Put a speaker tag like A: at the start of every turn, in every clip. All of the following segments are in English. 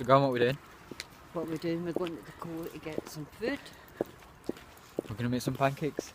A: So go on, what we're doing?
B: What we're doing, we're going to the court to get some food.
A: We're going to make some pancakes.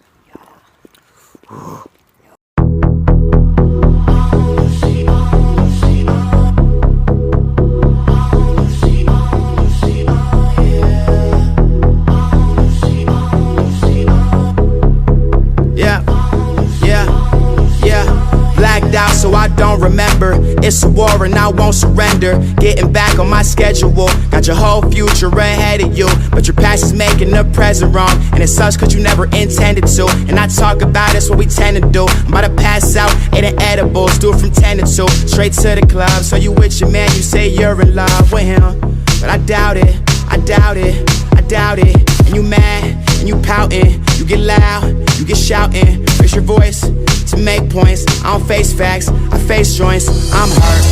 C: Out, so I don't remember. It's a war and I won't surrender. Getting back on my schedule. Got your whole future ahead of you, but your past is making the present wrong. And it sucks cause you never intended to. And I talk about it's what we tend to do. I'm about to pass out, eating edibles. Do it from 10 to 2, straight to the club. So you with your man, you say you're in love with him, but I doubt it, I doubt it, I doubt it. And you mad, and you pouting. You get loud, you get shouting. Raise your voice to make points. I don't face facts, I face joints. I'm hurt.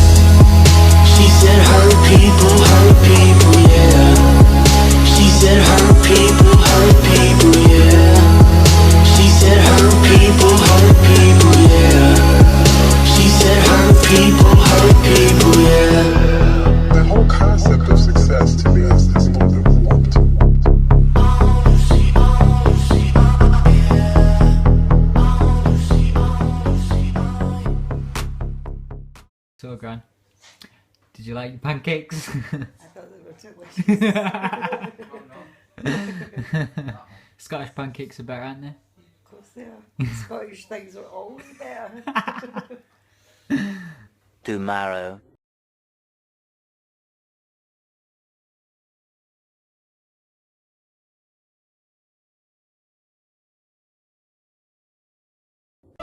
D: She said hurt people, yeah. She said hurt people, yeah. She said hurt people, yeah. She said hurt people, yeah.
E: The whole concept of success to me is a little bit warped.
A: So, Gran, did you like your pancakes?
B: I thought they were delicious.
A: Scottish pancakes are better, aren't they?
B: Of course they are. Scottish things are always better.
D: Tomorrow.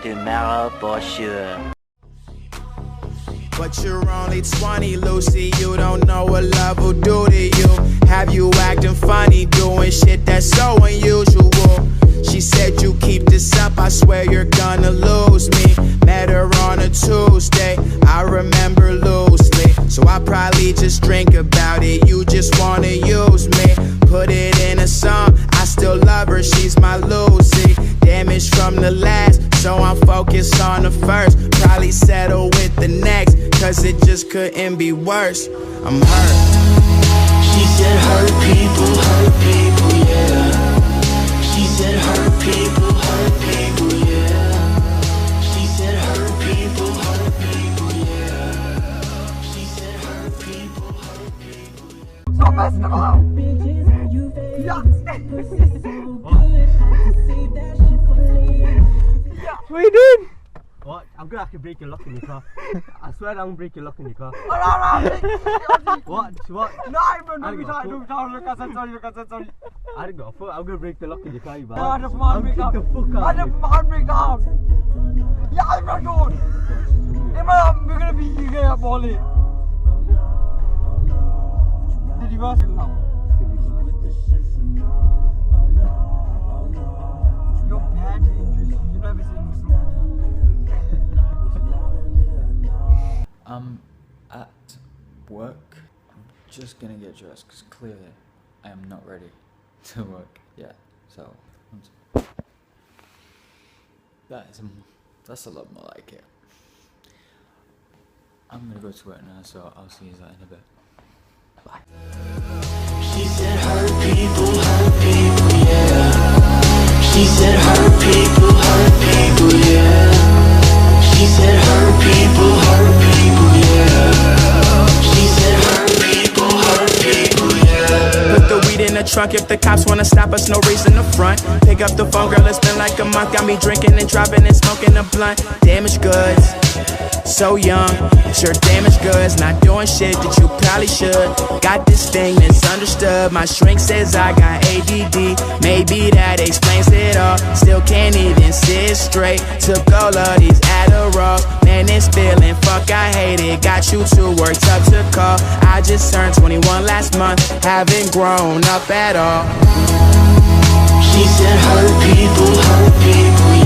D: Tomorrow for sure.
C: But you're only 20, Lucy. You don't know what love will do to you. Have you acting funny, doing shit that's so unusual. She said you keep this up, I swear you're gonna lose me. Met her on a Tuesday, I remember loosely. So I probably just drink about it, you just wanna use me. Put it in a song, I still love her, she's my Lucy. Damage from the last, so I'm focused on the first. Probably settle with the next, cause it just couldn't be worse. I'm hurt.
D: She said hurt people, yeah. She said hurt people, yeah. She said hurt people, yeah. She said hurt people, yeah.
F: Stop messing about!
A: What are you doing?
F: What? I'm gonna have to break your lock in your car. I swear I'm gonna break your lock in your car. What? What? No, bro, don't be sorry, look, I said sorry. I didn't go a foot, I'm gonna break the lock in your car, you bad. I just want to break down. I just want to break down. Yeah, I'm not going. We're gonna be you get up, Molly. Did you guys? No. You're bad, you never seen this before.
A: I'm at work. I'm just gonna get dressed because clearly I am not ready to work yet. So that's a lot more like it. I'm gonna go to work now, so I'll see you in a bit. Bye.
D: She said hurt people, yeah. She said hurt people, yeah. She said hurt people, yeah. She said hurt people, yeah.
C: Put the weed in the trunk, if the cops wanna stop us, no reason to front. Pick up the phone, girl, it's been like a month. Got me drinking and driving and smoking a blunt. Damaged goods, so young, sure damaged goods. Not doing shit that you probably should. Got this thing that's understood. My shrink says I got ADD. Maybe that explains it all. Still can't even sit straight. Took all of these Adderalls. Man, this feeling, fuck, I hate it. Got you too worked up to call. I just turned 21 last month. Haven't grown up at all.
D: She said hurt people,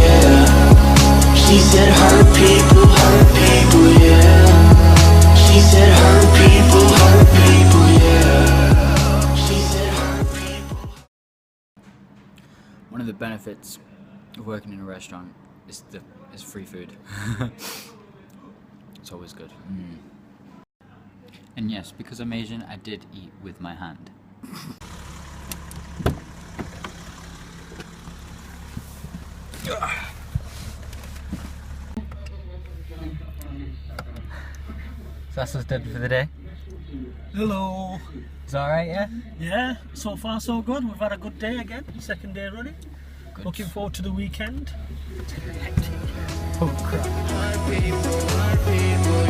D: yeah. She said hurt people, yeah. She said hurt people, yeah. She said hurt people.
A: One of the benefits of working in a restaurant is free food. It's always good. And yes, because I'm Asian, I did eat with my hand. So that's us done for the day.
G: Hello.
A: Is that alright, yeah?
G: Yeah, so far so good. We've had a good day again, second day running.
A: Good.
G: Looking forward to the weekend.
A: Oh crap.
C: Hurt people,